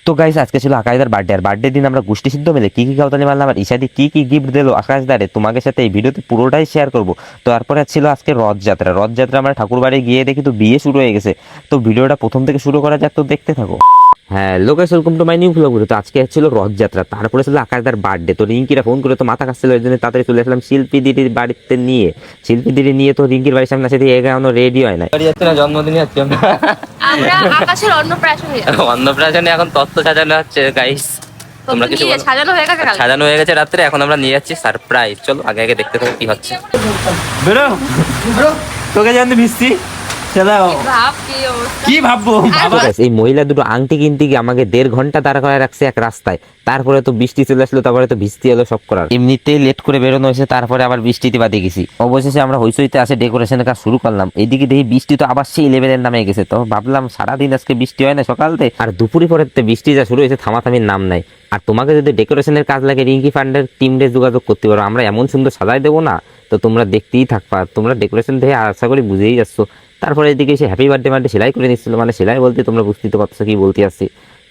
তো গাইস আজকে ছিল আকাশদার বার্থডে, আর বার্থডে দিন আমরা গোষ্ঠী সিদ্ধ মিলে কি খাওয়াতালি মারলাম, আর ইশাদি কি গিফট দিল আকাশদারে তোমাদের সাথে এই ভিডিওতে পুরোটাই শেয়ার করবো। তো তারপরে ছিল আজকে রথযাত্রা আমরা ঠাকুর বাড়ি গিয়ে দেখি তো বিয়ে শুরু হয়ে গেছে। তো ভিডিওটা প্রথম থেকে শুরু করা যাক, তো দেখতে থাকো। হ্যাঁ Lokesh, welcome to my new blog. তো আজকে ছিল রথযাত্রা, তারপরে ছিল আকাশদার বার্থডে। তো রিঙ্কিরা ফোন করে তো মাথা কাটছিল, ওই জন্য তাড়াতাড়ি চলে আসলাম শিল্পী দিদির বাড়িতে নিয়ে। শিল্পী দিদি নিয়ে তো রিঙ্কির বাড়ির সামনে আসে, এগানো রেডি হয় না, জন্মদিনে যাচ্ছি আমরা আকাশের অন্নপ্রাশনে এখন তত্ত্ব সাজানো হচ্ছে গাইস। তোমরা কিছু সাজানো হয়ে গেছে রাত্রে, এখন আমরা নিয়ে যাচ্ছি সারপ্রাইজ। চলো আগে আগে দেখতে থাকো কি হচ্ছে। বেরো তোকে জানতে মিষ্টি কি ভাববো। এই মহিলা দুটো আংটি কিনতে গিয়ে আমাকে 1.5 ঘন্টা দাঁড় করায় রাখছে এক রাস্তায়। তারপরে তো বৃষ্টি চলে আসলো, তারপরে তো ভিজতে হলো সব করার। এমনিতেই লেট করে বেরোনো হয়েছে, তারপরে আবার বৃষ্টিতে বাদে গেছি। অবশেষে আমরা হইচইতে আসে ডেকোরেশনের কাজ শুরু করলাম। এইদিকে দেখি বৃষ্টি তো আবার সেই লেভেলের নামে গেছে। তো ভাবলাম সারাদিন আজকে বৃষ্টি হয় না সকালতে, আর দুপুরে পরে বৃষ্টি যা শুরু হয়েছে থামাথামির নাম নাই। আর তোমাকে যদি ডেকোরেশনের কাজ লাগে রিঙ্কি ফান্ডের টিমরে যোগাযোগ করতে পারো, আমরা এমন সুন্দর সাজাই দেবো না। তো তোমরা দেখতেই থাকবা, তোমরা ডেকোরেশন দেখে আশা করি বুঝেই যাচ্ছো। তারপরে এদিকে এসে হ্যাপি বার্থডে সেলাই করে নিচ্ছিল, মানে সেলাই বলতে তোমরা বুঝতে তো পারছো কি বলতে আসছি।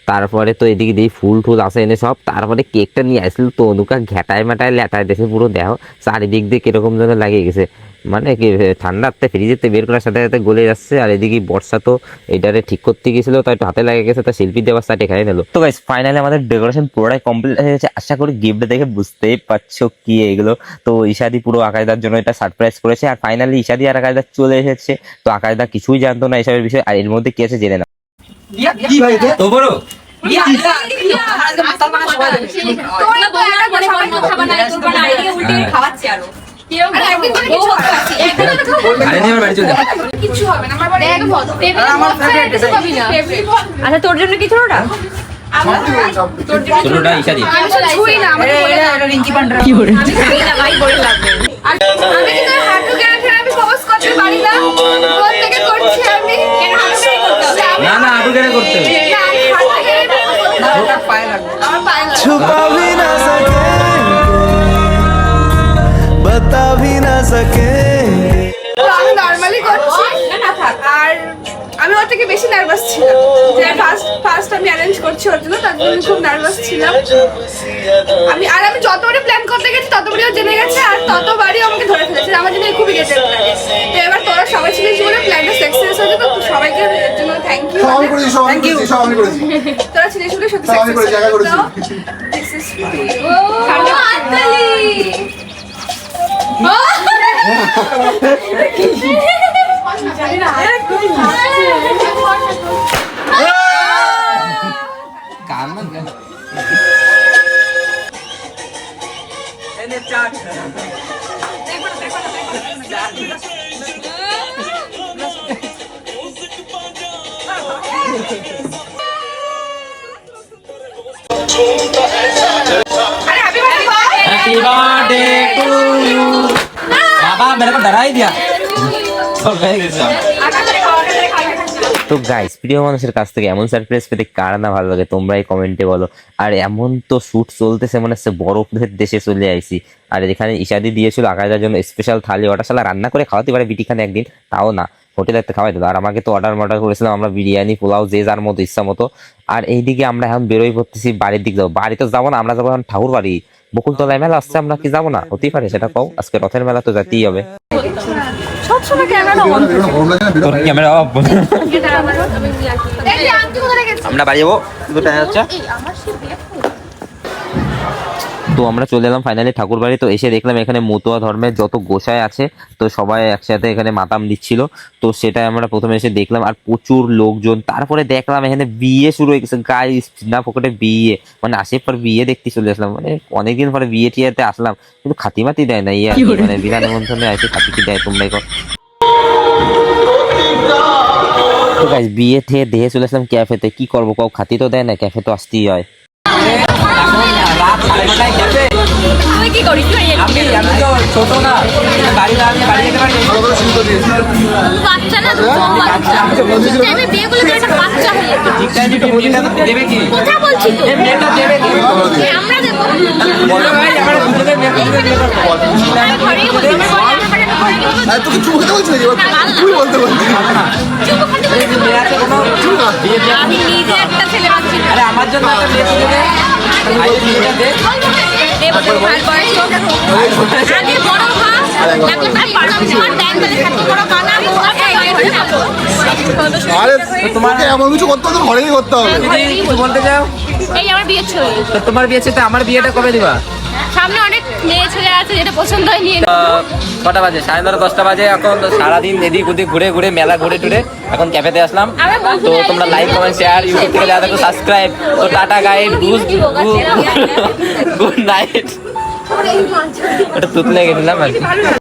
তারপরে তো এদিকে দিয়ে ফুল টুল আসে এনে সব, তারপরে কেকটা নিয়ে আসছিল তো অনুকা ঘেটায় মেটায় লেটায় দেখে পুরো দেহ চারিদিক দিয়ে কিরকম যেন লাগিয়ে গেছে, মানে কি ঠান্ডাতে ফ্রিজেতে বের করার সাথে সাথে গলে যাচ্ছে। আর এদিকে বর্ষা তো এটারে ঠিক করতে গেছিল, তাই একটু হাতে লাগে গেছে, তা শিল্পী দেওয়ার সাথে খাই নিল। তো গাইস ফাইনালি আমাদের ডেকোরেশন পুরোটাই কমপ্লিট হয়ে গেছে। আশা করি গিফট দেখে বুঝতেই পারছো কি এগুলো। তো ইশাদি পুরো আকাশদার জন্য এটা সারপ্রাইজ করেছে, আর ফাইনালি ইশাদি আর আকাশদা চলে এসেছে। তো আকাশদা কিছুই জানতো না এসবের বিষয়ে, আর এর মধ্যে কি আছে জেনে না। কি ভাই তো বড় আচ্ছা তোর জন্য কি ছোটটা? না না আটু কেন করতে छुपा भी ना सकेंगे, बता भी ना सकेंगे। আমি নরমালি করছি, আর আমি ওর থেকে বেশি নার্ভাস ছিলাম। যে ফার্স্ট আমি অ্যারেঞ্জ করছি ওর জন্য, তার জন্য খুব নার্ভাস ছিলাম। আমি যতবারই প্ল্যান করতে গেছি ততবারই ও জেনে গেছে, আর ততবারই আমাকে ধরে ফেলেছে। আমার জন্য খুবই গেটেড লাগে। তো এবার তোরা সবাই ছিলিস বলে প্ল্যানটা সাকসেস হয়েছে, তো সবাইকে এর জন্য থ্যাংক ইউ। তোরা ছিলিস বলে সত্যি সাকসেস হয়েছে। This is happy birthday to you. बाबा मेरे को डरा ही दिया। তো গাইস প্রিয় মানুষের কাছ থেকে এমন সারপ্রাইজ পেতে কার না ভালো লাগে, তোমরাই কমেন্টে বলো। আর এমন তো শুট চলতেছে মনে হচ্ছে বরফের দেশে চলে আইছি। আর এখানে ইশাদি দিয়েছিল আকাশদার জন্য স্পেশাল থালি, ওটা শালা রান্না করে খাওয়াতে পারে বিটিখানে একদিন, তাও না হোটেলে খাওয়াই দিল। আর আমাকে তো অর্ডার করেছিলাম আমরা বিরিয়ানি পোলাও যে যার মতো ইচ্ছা মতো। আর এইদিকে আমরা এখন বেরোই পড়তেছি বাড়ির দিক যাবো। বাড়ি তো যাবো না, আমরা যাবো এখন ঠাকুর বাড়ি। বকুলতলায় মেলা আসছে, আমরা কি যাবো না? হতেই পারে, সেটা কও। আজকে রথের মেলা তো যেতেই হবে। সবসময় ক্যামেরা অন ক্যামেরা অফ। আমরা বাড়ি যাবো, তো আমরা চলে এলাম ফাইনালি ঠাকুর বাড়ি। তো এসে দেখলাম এখানে মতুয়া ধর্মের যত গোসাই আছে তো সবাই একসাথে এখানে মাতাম দিচ্ছিল। তো সেটাই আমরা প্রথমে এসে দেখলাম, আর প্রচুর লোকজন। তারপরে দেখলাম এখানে বিয়ে শুরু হয়ে গেছে গাইস, না পকেটে বিয়ে, মানে আসার পর বিয়ে দেখতে চলে আসলাম। মানে অনেকদিন পরে বিয়ে টিয়াতে আসলাম, কিন্তু খাতিমাতি দেয় না, ইয়ে মানে বিনা নিমন্ত্রণে আসে খাতিটি দেয়। তোমরাই কর। তো গাইস বিয়ে থেকে দেখে চলে আসলাম ক্যাফেতে। কি করবো কাউ, খাতি তো দেয় না, ক্যাফে তো আসতেই হয়। আমি তো ছোট না, বাড়ি যেতে পারি। দেবে কি আরে তুই চুপ হতে বলছিস নাকি? তুই বলতে বলছিস মেয়ে আছে কোনো বিয়ে বিয়ে? আমি নিজে একটা ছেলে পাচ্ছি না। আরে আমার জন্য একটা মেয়ে ছেলে দে। ভাইয়ের বিয়েটা দে। দেবো দেবো ভাই বয়স হোক। আগে বড় হা দেখলে তার পারলাম তোমার ড্যান্সারে থাকতে বড় বানাবো আরে তোমাকে এমন কিছু করতে হবে ঘরেই করতে হবে। দিদি কিছু বলতে চাও? এই আমার বিয়ের ছবি তো তোমার বিয়ে ছেলে আমার বিয়েটা কবে দিবা? সামনে অনেক মেয়ে ছেলে আছে যেটা পছন্দ হয় নিয়ে কটা বাজে? 9:30 10টা বাজে। এখন সারাদিন এদিক ওদিক ঘুরে ঘুরে মেলা ঘুরে টুরে এখন ক্যাফেতে আসলাম। তো তোমরা লাইক কমেন্ট শেয়ার ইউটিউব থেকে যারা দেখো সাবস্ক্রাইব। তো টাটা গাইড, গুড নাইট। ওটা তুতলে গেছিলাম আর কি।